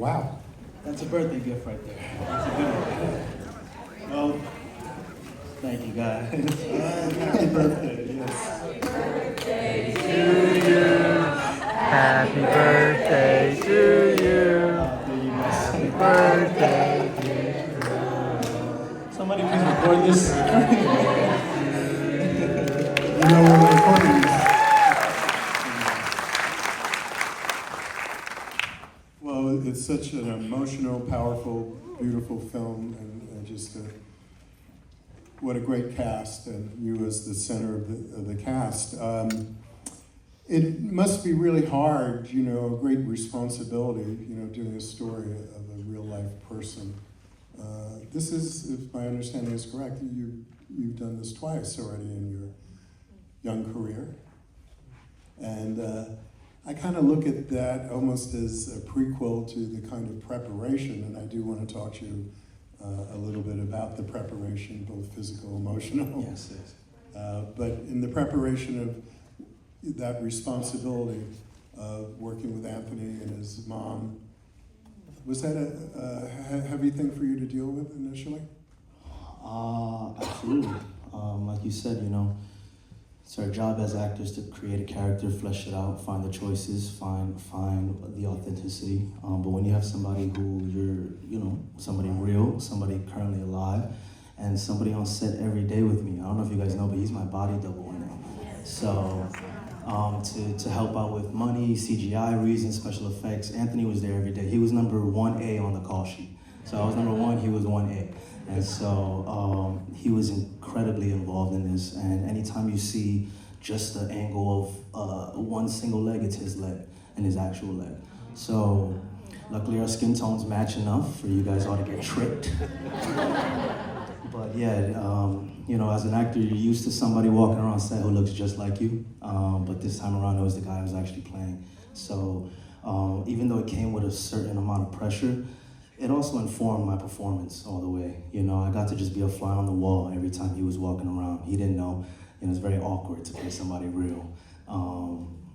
wow. That's a birthday gift right there. That's a good one. Well, thank you guys. Happy birthday, yes. Happy birthday to you. Happy birthday to you. Somebody please record this. You know we're recording this. Well, it's such an emotional, powerful, beautiful film, and just what a great cast, and you as the center of the cast. It must be really hard, you know, a great responsibility, you know, doing a story of a real life person. This is, if my understanding is correct, you've done this twice already in your young career. And I kind of look at that almost as a prequel to the kind of preparation, and I do want to talk to you a little bit about the preparation, both physical, emotional. Yes, yes. But in the preparation of that responsibility of working with Anthony and his mom, was that a heavy thing for you to deal with initially? Absolutely. Like you said, you know, it's our job as actors to create a character, flesh it out, find the choices, find the authenticity. But when you have somebody who somebody real, somebody currently alive, and somebody on set every day with me. I don't know if you guys know, but he's my body double in there. So to help out with money, CGI reasons, special effects, Anthony was there every day. He was number 1A on the call sheet. So I was number 1, he was 1A. And so he was incredibly involved in this. And anytime you see just the angle of one single leg, it's his leg and his actual leg. So luckily our skin tones match enough for you guys all to get tricked. But yeah, you know, as an actor, you're used to somebody walking around set who looks just like you. But this time around, it was the guy I was actually playing. So even though it came with a certain amount of pressure, it also informed my performance all the way. You know, I got to just be a fly on the wall every time he was walking around. He didn't know, and it's very awkward to play somebody real.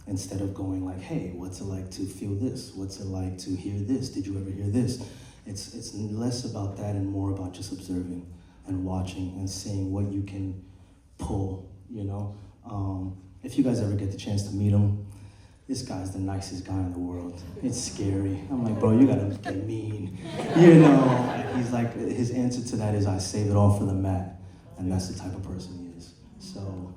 Instead of going like, hey, what's it like to feel this? What's it like to hear this? Did you ever hear this? It's less about that and more about just observing and watching and seeing what you can pull, you know? If you guys ever get the chance to meet him, this guy's the nicest guy in the world. It's scary. I'm like, bro, you gotta get mean. You know, he's like, his answer to that is, I save it all for the mat. And that's the type of person he is, so.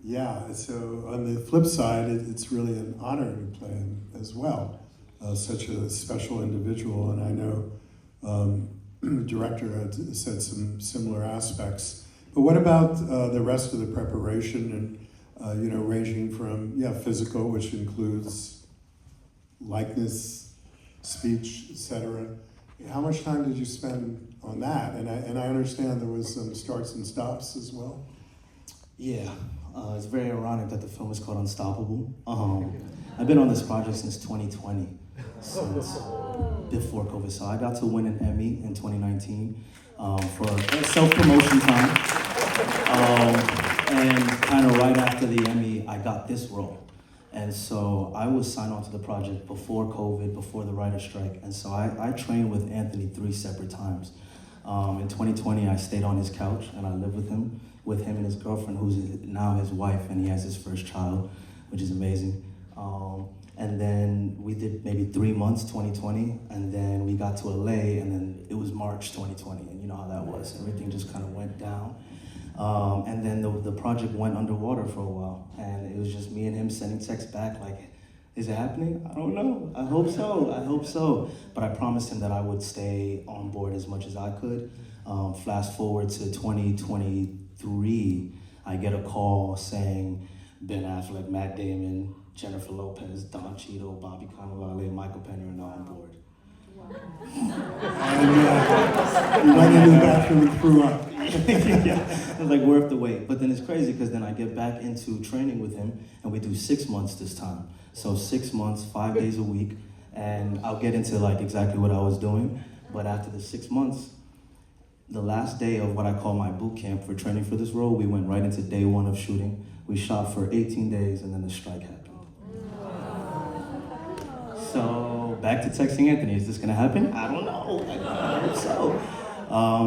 Yeah, so on the flip side, it's really an honor to play him as well. Such a special individual, and I know the director had said some similar aspects. But what about the rest of the preparation and you know, ranging from, physical, which includes likeness, speech, etc. How much time did you spend on that? And I understand there was some starts and stops as well. Yeah, it's very ironic that the film is called Unstoppable. I've been on this project since 2020, since before COVID. So I got to win an Emmy in 2019 for self-promotion time. And kind of right after the Emmy, I got this role. And so I was signed on to the project before COVID, before the writer's strike. And so I trained with Anthony 3 separate times. In 2020, I stayed on his couch and I lived with him and his girlfriend, who's now his wife, and he has his first child, which is amazing. And then we did maybe 3 months, 2020, and then we got to LA, and then it was March 2020, and you know how that was. Everything just kind of went down. And then the project went underwater for a while, and it was just me and him sending texts back like, is it happening? I don't know. I hope so. But I promised him that I would stay on board as much as I could. Fast forward to 2023, I get a call saying Ben Affleck, Matt Damon, Jennifer Lopez, Don Cheadle, Bobby Cannavale, Michael Pena are now on board. And you went into the bathroom and threw up. Yeah, it was like worth the wait. But then it's crazy because then I get back into training with him and we do 6 months this time. So 6 months, 5 days a week, and I'll get into like exactly what I was doing. But after the 6 months, the last day of what I call my boot camp for training for this role, we went right into day 1 of shooting. We shot for 18 days and then the strike happened. So back to texting Anthony, is this gonna happen? I don't know, I hope so.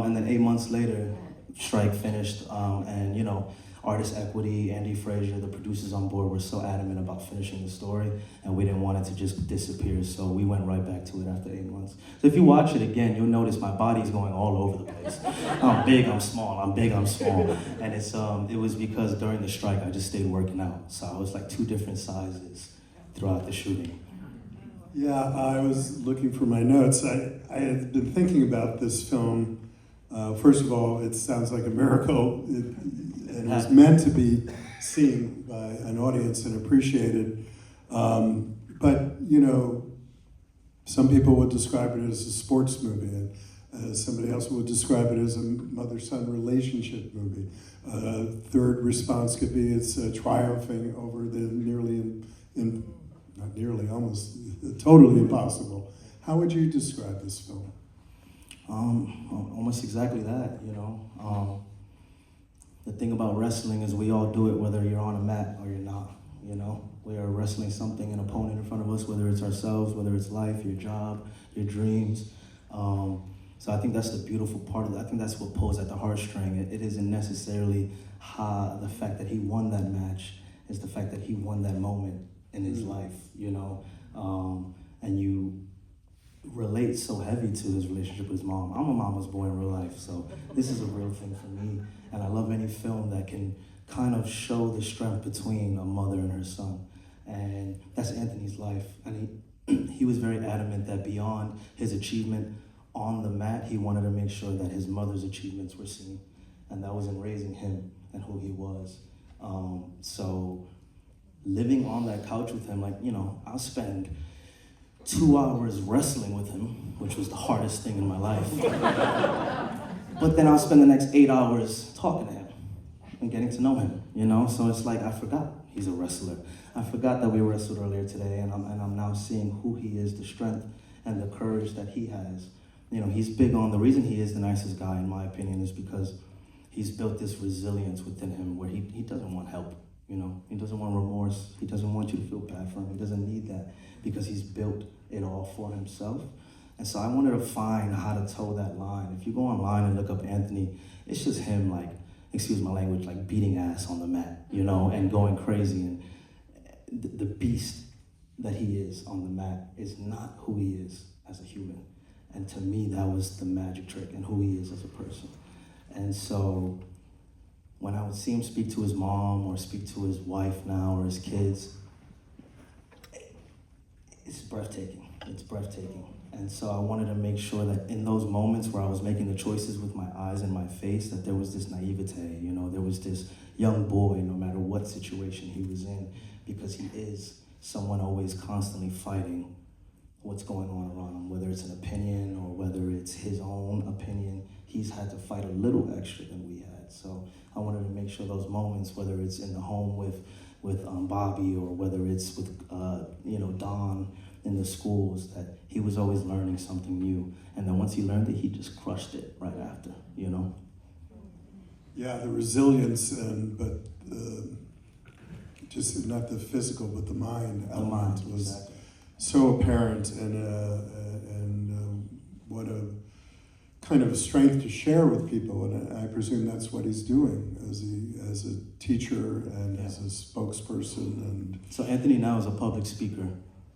And then 8 months later, strike finished, and you know, Artist Equity, Andy Frazier, the producers on board were so adamant about finishing the story, and we didn't want it to just disappear, so we went right back to it after 8 months. So if you watch it again, you'll notice my body's going all over the place. I'm big, I'm small, I'm big, I'm small. And it was because during the strike, I just stayed working out. So I was like 2 different sizes throughout the shooting. Yeah, I was looking for my notes. I had been thinking about this film. First of all, it sounds like a miracle. It was meant to be seen by an audience and appreciated. But, you know, some people would describe it as a sports movie, and somebody else would describe it as a mother-son relationship movie. Third response could be it's triumphing over the almost totally impossible. How would you describe this film? Almost exactly that, you know. The thing about wrestling is we all do it whether you're on a mat or you're not, you know. We are wrestling something, an opponent in front of us, whether it's ourselves, whether it's life, your job, your dreams. So I think that's the beautiful part of it. I think that's what pulls at the heartstring. It isn't necessarily the fact that he won that match, it's the fact that he won that moment in his life, you know. And you relate so heavy to his relationship with his mom. I'm a mama's boy in real life, so this is a real thing for me. And I love any film that can kind of show the strength between a mother and her son. And that's Anthony's life. And he was very adamant that beyond his achievement on the mat, he wanted to make sure that his mother's achievements were seen. And that was in raising him and who he was. So living on that couch with him, like, you know, I'll spend 2 hours wrestling with him, which was the hardest thing in my life. But then I'll spend the next 8 hours talking to him and getting to know him, you know? So it's like, I forgot he's a wrestler. I forgot that we wrestled earlier today, and I'm now seeing who he is, the strength and the courage that he has. You know, he's big on, the reason he is the nicest guy, in my opinion, is because he's built this resilience within him where he doesn't want help, you know? He doesn't want remorse. He doesn't want you to feel bad for him. He doesn't need that because he's built it all for himself. And so I wanted to find how to toe that line. If you go online and look up Anthony, it's just him, like, excuse my language, like beating ass on the mat, you know, and going crazy. And the beast that he is on the mat is not who he is as a human. And to me, that was the magic trick and who he is as a person. And so when I would see him speak to his mom or speak to his wife now or his kids, it's breathtaking. It's breathtaking. And so I wanted to make sure that in those moments where I was making the choices with my eyes and my face, that there was this naivete, you know, there was this young boy, no matter what situation he was in, because he is someone always constantly fighting what's going on around him, whether it's an opinion or whether it's his own opinion. He's had to fight a little extra than we had. So I wanted to make sure those moments, whether it's in the home with Bobby or whether it's with, you know, Don, in the schools, that he was always learning something new. And then once he learned it, he just crushed it right after, you know? Yeah, the resilience, but just not the physical, but the mind element was exactly so apparent, and what a kind of a strength to share with people. And I presume that's what he's doing as a teacher and as a spokesperson. And so Anthony now is a public speaker.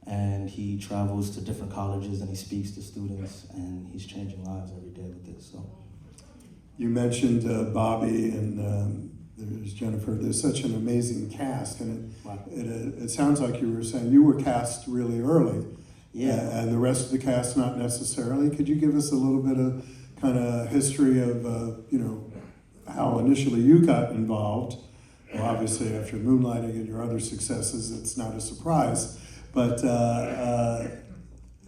And he travels to different colleges and he speaks to students and he's changing lives every day with this. So, you mentioned Bobby and there's Jennifer. There's such an amazing cast, and it sounds like you were saying you were cast really early. Yeah. And the rest of the cast not necessarily. Could you give us a little bit of kind of history of you know, how initially you got involved? Well, obviously after Moonlighting and your other successes, it's not a surprise. But that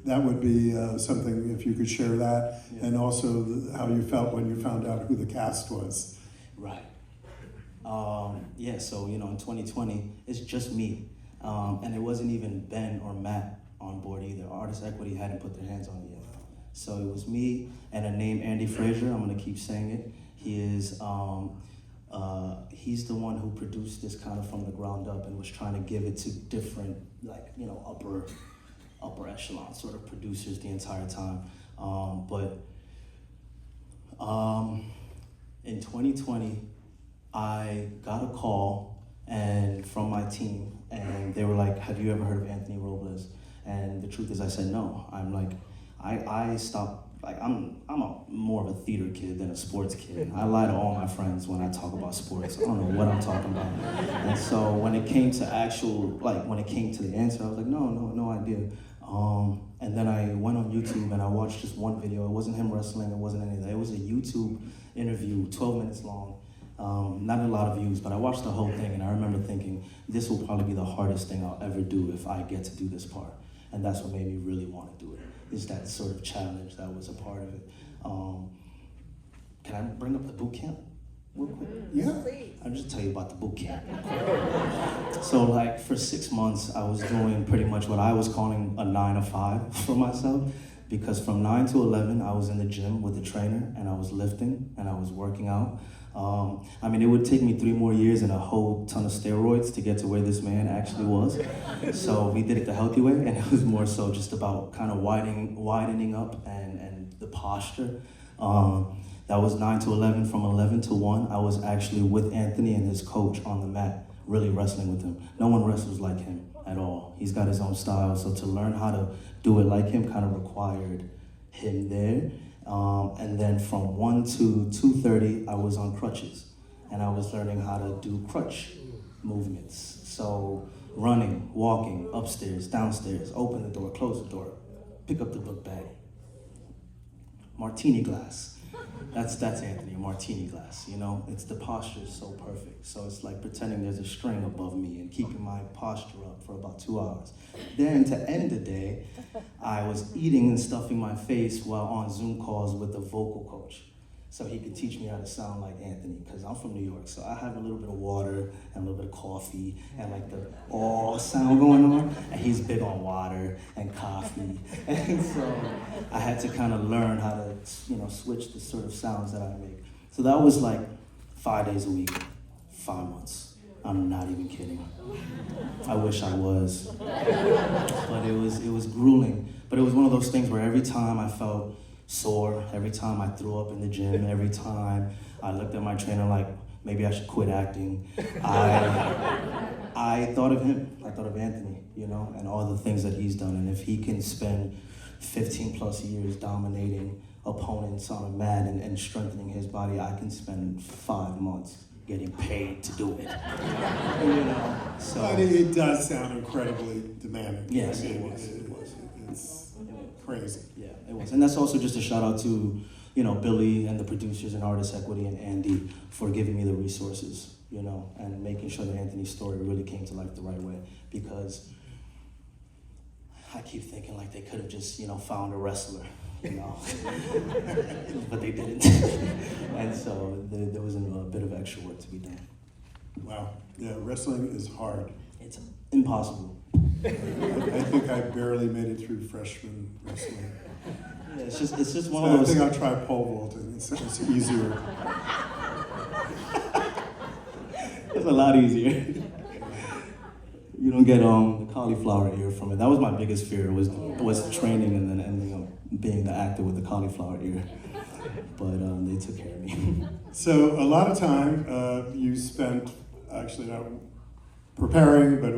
would be something, if you could share that, and also how you felt when you found out who the cast was. Right. Yeah, so, you know, in 2020, it's just me. And it wasn't even Ben or Matt on board either. Artist Equity hadn't put their hands on it yet. So it was me and a name, Andy Frazier. I'm going to keep saying it. He is... he's the one who produced this kind of from the ground up and was trying to give it to different, like, you know, upper upper echelon sort of producers the entire time. In 2020, I got a call and from my team, and they were like, "Have you ever heard of Anthony Robles?" And the truth is, I said no. I'm like, I stopped. Like I'm more of a theater kid than a sports kid. I lie to all my friends when I talk about sports. I don't know what I'm talking about. And so when it came to when it came to the answer, I was like, no idea. And then I went on YouTube and I watched just one video. It wasn't him wrestling, it wasn't any of that. It was a YouTube interview, 12 minutes long. Not a lot of views, but I watched the whole thing and I remember thinking, this will probably be the hardest thing I'll ever do if I get to do this part. And that's what made me really want to do it, is that sort of challenge that was a part of it. Can I bring up the boot camp real quick? Yeah. I'll just tell you about the boot camp. So like for 6 months, I was doing pretty much what I was calling a 9 to 5 for myself, because from 9 to 11, I was in the gym with the trainer and I was lifting and I was working out. I mean, it would take me 3 more years and a whole ton of steroids to get to where this man actually was. So we did it the healthy way, and it was more so just about kind of widening up and the posture. That was 9 to 11. From 11 to 1, I was actually with Anthony and his coach on the mat, really wrestling with him. No one wrestles like him at all. He's got his own style, so to learn how to do it like him kind of required him there. And then from 1 to 2:30, I was on crutches, and I was learning how to do crutch movements. So running, walking, upstairs, downstairs, open the door, close the door, pick up the book bag, martini glass. That's Anthony, a martini glass, you know? It's the posture is so perfect. So it's like pretending there's a string above me and keeping my posture up for about 2 hours. Then to end the day, I was eating and stuffing my face while on Zoom calls with the vocal coach, so he could teach me how to sound like Anthony, because I'm from New York, so I have a little bit of water and a little bit of coffee and like the oh sound going on, and he's big on water and coffee. And so I had to kind of learn how to, switch the sort of sounds that I make. So that was like 5 days a week, 5 months. I'm not even kidding. I wish I was. But it was grueling. But it was one of those things where every time I felt sore, every time I threw up in the gym, every time I looked at my trainer like, maybe I should quit acting, I thought of him. I thought of Anthony, and all the things that he's done. And if he can spend 15 plus years dominating opponents on a mat and strengthening his body, I can spend 5 months getting paid to do it. So But it does sound incredibly demanding. Yes, I mean, it was. It's crazy. Yeah, it was. And that's also just a shout out to, Billy and the producers and Artist Equity and Andy for giving me the resources, and making sure that Anthony's story really came to life the right way. Because I keep thinking like they could have just, found a wrestler, but they didn't. And so there was a bit of extra work to be done. Wow. Yeah, wrestling is hard. It's impossible. I think I barely made it through freshman wrestling. Yeah, it's just one So of I those. think I'll try pole vaulting. It's easier. It's a lot easier. You don't get the cauliflower ear from it. That was my biggest fear, was the training and then ending up being the actor with the cauliflower ear. But they took care of me. So a lot of time you spent actually not preparing, but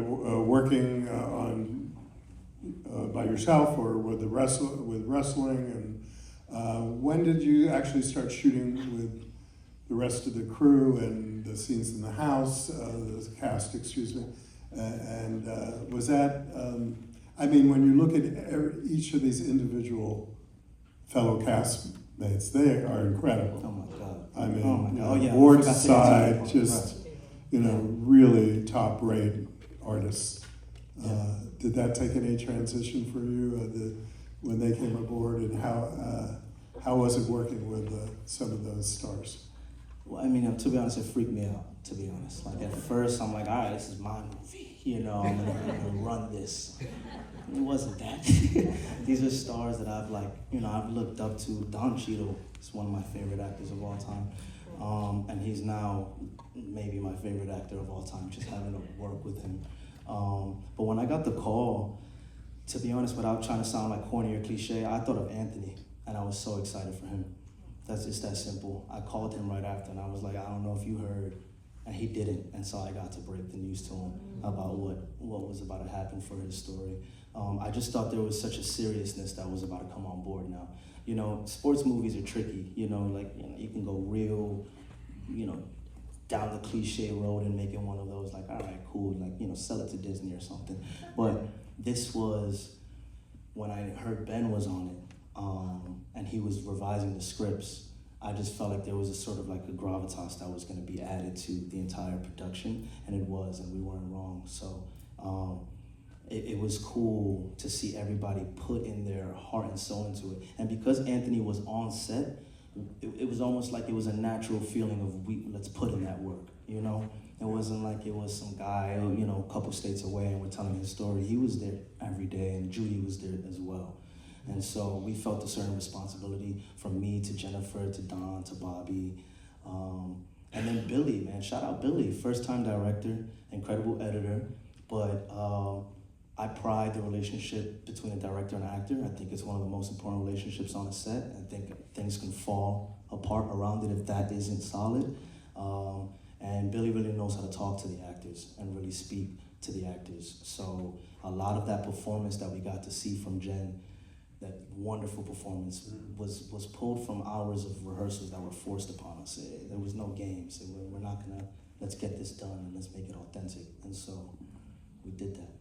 working on by yourself or with wrestling. And when did you actually start shooting with the rest of the crew and the scenes in the house, the cast, excuse me? And was that? When you look at each of these individual fellow castmates, they are incredible. Oh my God. I mean, oh my God. board side, just really top-rate artists. Did that take any transition for you when they came aboard, and how was it working with some of those stars? Well, to be honest, it freaked me out, to be honest. Like at first, I'm like, all right, this is my movie, I'm gonna run this. It wasn't that. These are stars that I've looked up to. Don Cheadle is one of my favorite actors of all time. And he's now maybe my favorite actor of all time, just having to work with him. But when I got the call, to be honest, without trying to sound like corny or cliche, I thought of Anthony, and I was so excited for him. That's just that simple. I called him right after, and I was like, I don't know if you heard, and he didn't, and so I got to break the news to him about what was about to happen for his story. I just thought there was such a seriousness that was about to come on board now. You know, sports movies are tricky. You know, like you can go real, down the cliche road and make it one of those like, all right, cool, like sell it to Disney or something. But this was when I heard Ben was on it, and he was revising the scripts. I just felt like there was a sort of like a gravitas that was going to be added to the entire production, and it was, and we weren't wrong. So it was cool to see everybody put in their heart and soul into it. And because Anthony was on set, it was almost like it was a natural feeling of let's put in that work, It wasn't like it was some guy, a couple states away and we're telling his story. He was there every day, and Judy was there as well. And so we felt a certain responsibility, from me to Jennifer to Don to Bobby. And then Billy, man, shout out Billy, first time director, incredible editor. But I pride the relationship between a director and actor. I think it's one of the most important relationships on a set. I think things can fall apart around it if that isn't solid. And Billy really knows how to talk to the actors and really speak to the actors. So a lot of that performance that we got to see from Jen, that wonderful performance, was pulled from hours of rehearsals that were forced upon us. There was no games. We're not gonna, let's get this done and let's make it authentic. And so we did that.